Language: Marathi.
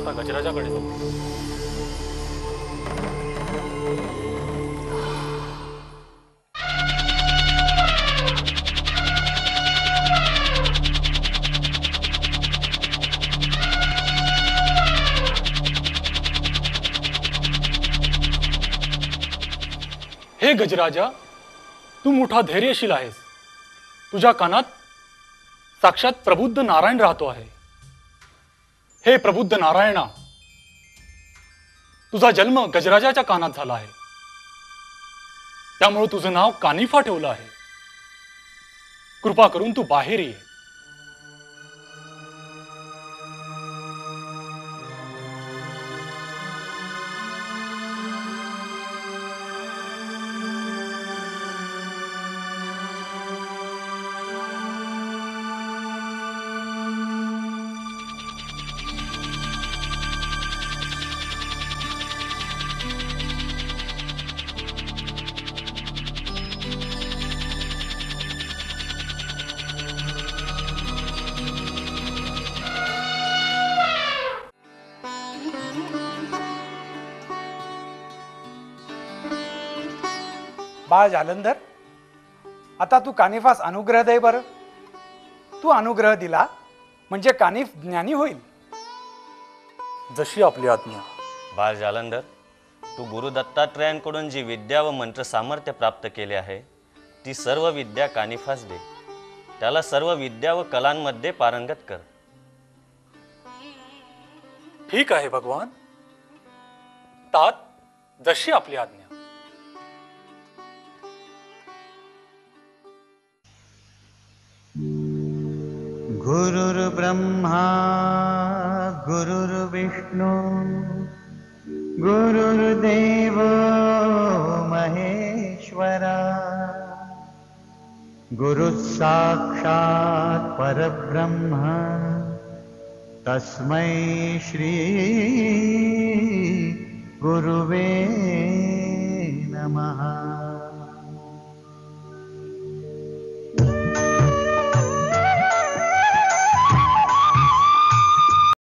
आता गजराजाकडे जाऊ. हे गजराजा, तू मोठा धैर्यशील आहेस. तुझ्या कानात साक्षात प्रबुद्ध नारायण राहतो आहे. हे प्रबुद्ध नारायणा, तुझा जन्म गजराजाच्या कानात झाला आहे, त्यामुळे तुझं नाव कानिफा ठेवलं आहे. कृपा करून तू बाहेर ये. बाळ जालंधर, आता तू कानिफास अनुग्रह दे बरं. तू अनुग्रह दिला म्हणजे कानिफ ज्ञानी होईल. जशी आपली आज्ञा. बाळ जालंधर, तू गुरु दत्तात्रयांकडून जी विद्या व मंत्र सामर्थ्य प्राप्त केले आहे ती सर्व विद्या कानिफास दे. त्याला सर्व विद्या व कलांमध्ये पारंगत कर. ठीक आहे भगवान. तात जशी आपली आज्ञा. गुरुर्ब्रह्मा गुरुर्विष्णु गुरुर्देव महेश्वरा गुरुः साक्षात् परब्रह्म तस्मै श्री गुरुवे नमः.